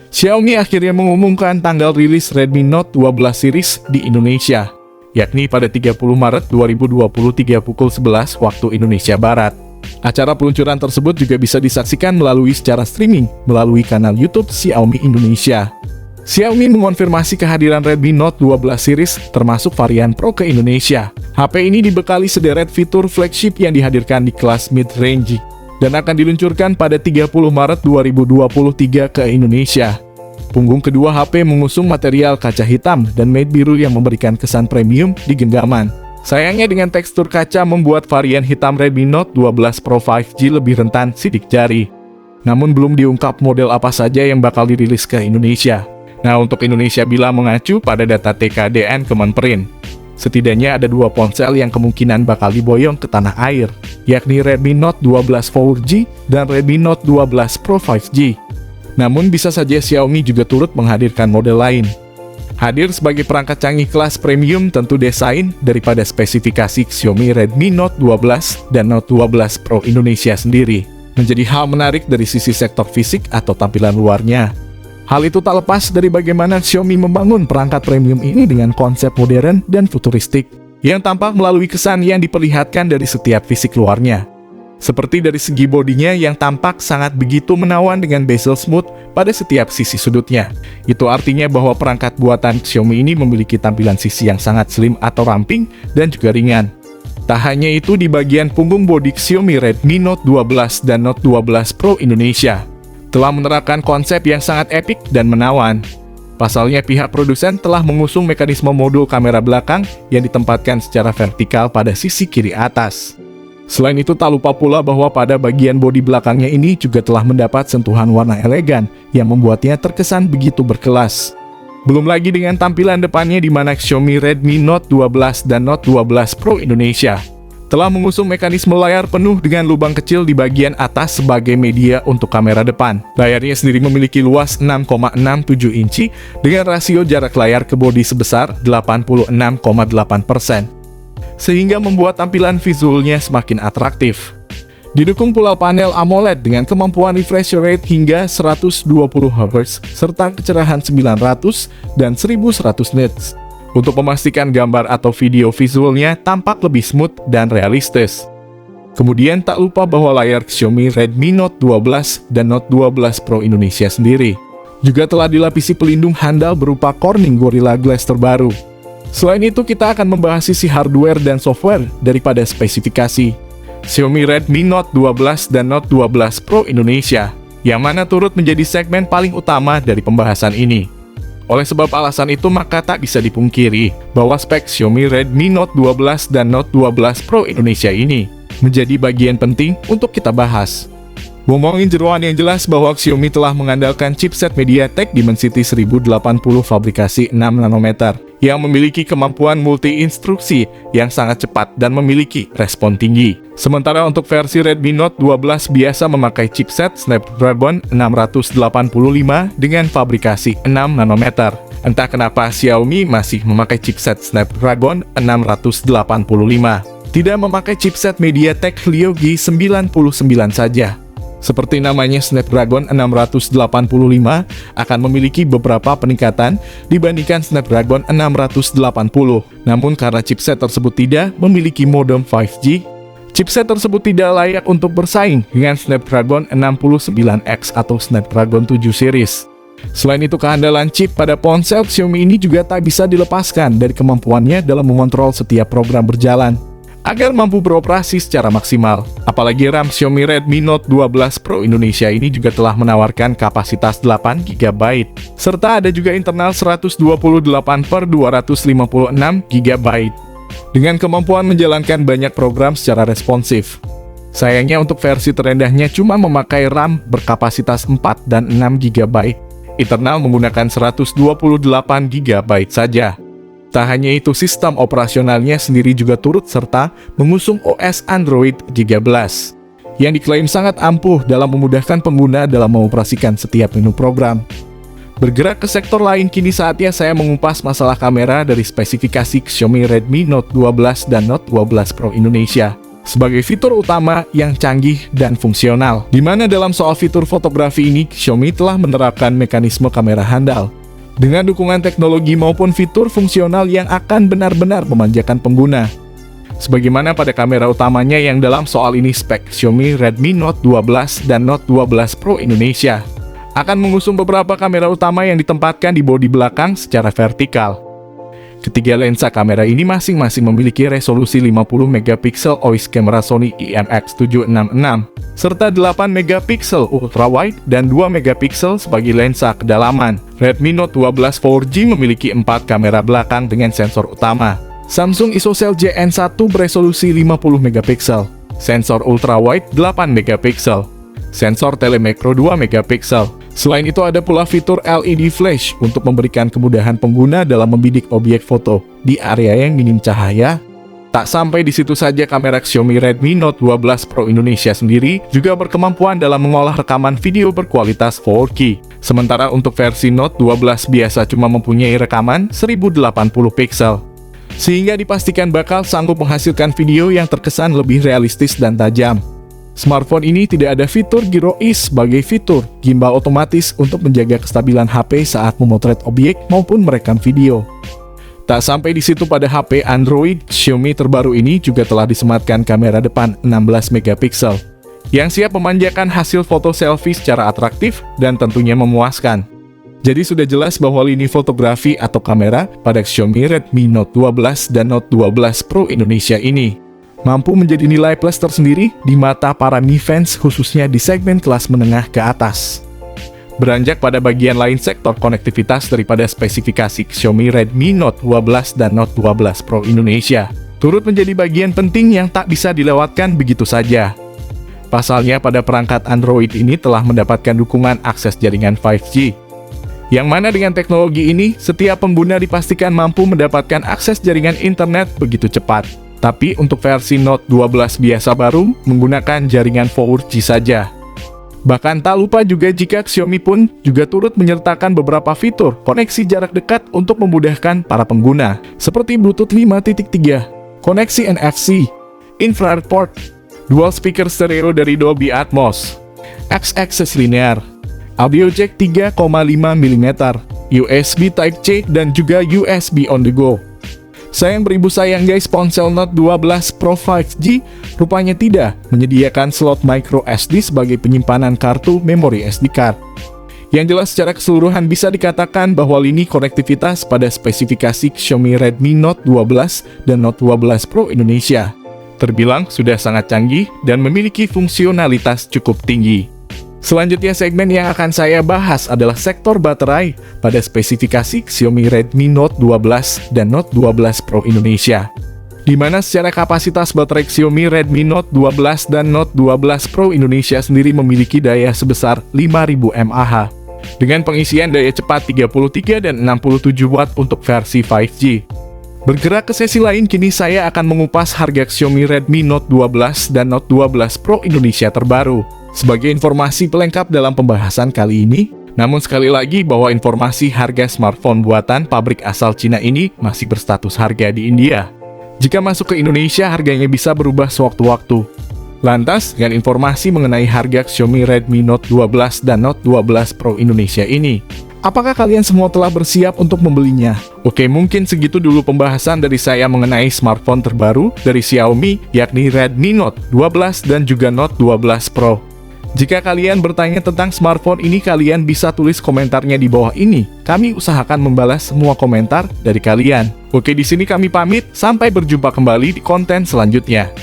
Xiaomi akhirnya mengumumkan tanggal rilis Redmi Note 12 series di Indonesia, yakni pada 30 Maret 2023 pukul 11 waktu Indonesia Barat. Acara peluncuran tersebut juga bisa disaksikan melalui secara streaming melalui kanal YouTube Xiaomi Indonesia. Xiaomi mengonfirmasi kehadiran Redmi Note 12 series termasuk varian Pro ke Indonesia. HP ini dibekali sederet fitur flagship yang dihadirkan di kelas mid-range dan akan diluncurkan pada 30 Maret 2023 ke Indonesia. Punggung kedua HP mengusung material kaca hitam dan matte biru yang memberikan kesan premium di genggaman. Sayangnya dengan tekstur kaca membuat varian hitam Redmi Note 12 Pro 5G lebih rentan sidik jari. Namun belum diungkap model apa saja yang bakal dirilis ke Indonesia. Nah, untuk Indonesia bila mengacu pada data TKDN Kemenperin, setidaknya ada dua ponsel yang kemungkinan bakal diboyong ke tanah air, yakni Redmi Note 12 4G dan Redmi Note 12 Pro 5G. Namun bisa saja Xiaomi juga turut menghadirkan model lain. Hadir sebagai perangkat canggih kelas premium tentu desain daripada spesifikasi Xiaomi Redmi Note 12 dan Note 12 Pro Indonesia sendiri menjadi hal menarik dari sisi sektor fisik atau tampilan luarnya. Hal itu tak lepas dari bagaimana Xiaomi membangun perangkat premium ini dengan konsep modern dan futuristik yang tampak melalui kesan yang diperlihatkan dari setiap fisik luarnya. Seperti dari segi bodinya yang tampak sangat begitu menawan dengan bezel smooth pada setiap sisi sudutnya. Itu artinya bahwa perangkat buatan Xiaomi ini memiliki tampilan sisi yang sangat slim atau ramping dan juga ringan. Tak hanya itu, di bagian punggung bodi Xiaomi Redmi Note 12 dan Note 12 Pro Indonesia telah menerapkan konsep yang sangat epik dan menawan. Pasalnya pihak produsen telah mengusung mekanisme modul kamera belakang yang ditempatkan secara vertikal pada sisi kiri atas. Selain itu, tak lupa pula bahwa pada bagian bodi belakangnya ini juga telah mendapat sentuhan warna elegan yang membuatnya terkesan begitu berkelas. Belum lagi dengan tampilan depannya di mana Xiaomi Redmi Note 12 dan Note 12 Pro Indonesia telah mengusung mekanisme layar penuh dengan lubang kecil di bagian atas sebagai media untuk kamera depan. Layarnya sendiri memiliki luas 6,67 inci dengan rasio jarak layar ke bodi sebesar 86,8%. Sehingga membuat tampilan visualnya semakin atraktif. Didukung pula panel AMOLED dengan kemampuan refresh rate hingga 120 Hz serta kecerahan 900 dan 1100 nits untuk memastikan gambar atau video visualnya tampak lebih smooth dan realistis. Kemudian tak lupa bahwa layar Xiaomi Redmi Note 12 dan Note 12 Pro Indonesia sendiri juga telah dilapisi pelindung handal berupa Corning Gorilla Glass terbaru. Selain itu, kita akan membahas sisi hardware dan software daripada spesifikasi Xiaomi Redmi Note 12 dan Note 12 Pro Indonesia, yang mana turut menjadi segmen paling utama dari pembahasan ini. Oleh sebab alasan itu, maka tak bisa dipungkiri bahwa spek Xiaomi Redmi Note 12 dan Note 12 Pro Indonesia ini menjadi bagian penting untuk kita bahas. Ngomongin jeroan yang jelas bahwa Xiaomi telah mengandalkan chipset MediaTek Dimensity 1080 fabrikasi 6 nanometer yang memiliki kemampuan multi-instruksi yang sangat cepat dan memiliki respon tinggi. Sementara untuk versi Redmi Note 12 biasa memakai chipset Snapdragon 685 dengan fabrikasi 6 nanometer. Entah kenapa Xiaomi masih memakai chipset Snapdragon 685, tidak memakai chipset MediaTek Helio G99 saja. Seperti namanya, Snapdragon 685 akan memiliki beberapa peningkatan dibandingkan Snapdragon 680. Namun karena chipset tersebut tidak memiliki modem 5G, chipset tersebut tidak layak untuk bersaing dengan Snapdragon 69X atau Snapdragon 7 series. Selain itu, kehandalan chip pada ponsel Xiaomi ini juga tak bisa dilepaskan dari kemampuannya dalam mengontrol setiap program berjalan agar mampu beroperasi secara maksimal. Apalagi RAM Xiaomi Redmi Note 12 Pro Indonesia ini juga telah menawarkan kapasitas 8 GB, serta ada juga internal 128/256 GB, dengan kemampuan menjalankan banyak program secara responsif. Sayangnya untuk versi terendahnya cuma memakai RAM berkapasitas 4 dan 6 GB, internal menggunakan 128 GB saja. Tak hanya itu, sistem operasionalnya sendiri juga turut serta mengusung OS Android 13 yang diklaim sangat ampuh dalam memudahkan pengguna dalam mengoperasikan setiap menu program. Bergerak ke sektor lain, kini saatnya saya mengupas masalah kamera dari spesifikasi Xiaomi Redmi Note 12 dan Note 12 Pro Indonesia. sebagai fitur utama yang canggih dan fungsional. Di mana dalam soal fitur fotografi ini, Xiaomi telah menerapkan mekanisme kamera handal dengan dukungan teknologi maupun fitur fungsional yang akan benar-benar memanjakan pengguna. Sebagaimana pada kamera utamanya yang dalam soal ini spek Xiaomi Redmi Note 12 dan Note 12 Pro Indonesia akan mengusung beberapa kamera utama yang ditempatkan di bodi belakang secara vertikal. Ketiga lensa kamera ini masing-masing memiliki resolusi 50 megapiksel OIS kamera Sony IMX766 serta 8 megapiksel ultrawide dan 2 megapiksel sebagai lensa kedalaman. Redmi Note 12 4G memiliki 4 kamera belakang dengan sensor utama. Samsung ISOCELL JN1 beresolusi 50 megapiksel, sensor ultrawide 8 megapiksel, sensor telemikro 2 megapiksel. Selain itu ada pula fitur LED flash untuk memberikan kemudahan pengguna dalam membidik objek foto di area yang minim cahaya. Tak sampai di situ saja, kamera Xiaomi Redmi Note 12 Pro Indonesia sendiri juga berkemampuan dalam mengolah rekaman video berkualitas 4K. Sementara untuk versi Note 12 biasa cuma mempunyai rekaman 1080 piksel. Sehingga dipastikan bakal sanggup menghasilkan video yang terkesan lebih realistis dan tajam. Smartphone ini tidak ada fitur gyro-ease sebagai fitur gimbal otomatis untuk menjaga kestabilan HP saat memotret objek maupun merekam video. Tak sampai di situ, pada HP Android Xiaomi terbaru ini juga telah disematkan kamera depan 16 megapiksel yang siap memanjakan hasil foto selfie secara atraktif dan tentunya memuaskan. Jadi sudah jelas bahwa lini fotografi atau kamera pada Xiaomi Redmi Note 12 dan Note 12 Pro Indonesia ini mampu menjadi nilai plus tersendiri di mata para Mi fans, khususnya di segmen kelas menengah ke atas. Beranjak pada bagian lain sektor konektivitas daripada spesifikasi Xiaomi Redmi Note 12 dan Note 12 Pro Indonesia turut menjadi bagian penting yang tak bisa dilewatkan begitu saja. Pasalnya pada perangkat Android ini telah mendapatkan dukungan akses jaringan 5G. Yang mana dengan teknologi ini, setiap pengguna dipastikan mampu mendapatkan akses jaringan internet begitu cepat. Tapi untuk versi Note 12 biasa baru, menggunakan jaringan 4G saja. Bahkan tak lupa juga jika Xiaomi pun juga turut menyertakan beberapa fitur koneksi jarak dekat untuk memudahkan para pengguna, seperti Bluetooth 5.3, koneksi NFC, infrared port, dual speaker stereo dari Dolby Atmos, X-axis linear, audio jack 3,5 mm, USB Type-C, dan juga USB on the go. Sayang beribu sayang guys, ponsel Note 12 Pro 5G rupanya tidak menyediakan slot micro SD sebagai penyimpanan kartu memori SD card. Yang jelas secara keseluruhan bisa dikatakan bahwa lini konektivitas pada spesifikasi Xiaomi Redmi Note 12 dan Note 12 Pro Indonesia terbilang sudah sangat canggih dan memiliki fungsionalitas cukup tinggi. Selanjutnya, segmen yang akan saya bahas adalah sektor baterai pada spesifikasi Xiaomi Redmi Note 12 dan Note 12 Pro Indonesia. Di mana secara kapasitas baterai Xiaomi Redmi Note 12 dan Note 12 Pro Indonesia sendiri memiliki daya sebesar 5000 mAh dengan pengisian daya cepat 33 dan 67 watt untuk versi 5G. Bergerak ke sesi lain, kini saya akan mengupas harga Xiaomi Redmi Note 12 dan Note 12 Pro Indonesia terbaru sebagai informasi pelengkap dalam pembahasan kali ini. Namun sekali lagi bahwa informasi harga smartphone buatan pabrik asal Cina ini masih berstatus harga di India. Jika masuk ke Indonesia, harganya bisa berubah sewaktu-waktu. Lantas, dengan informasi mengenai harga Xiaomi Redmi Note 12 dan Note 12 Pro Indonesia ini, apakah kalian semua telah bersiap untuk membelinya? Oke, mungkin segitu dulu pembahasan dari saya mengenai smartphone terbaru dari Xiaomi, yakni Redmi Note 12 dan juga Note 12 Pro. Jika kalian bertanya tentang smartphone ini, kalian bisa tulis komentarnya di bawah ini. Kami usahakan membalas semua komentar dari kalian. Oke, di sini kami pamit. Sampai berjumpa kembali di konten selanjutnya.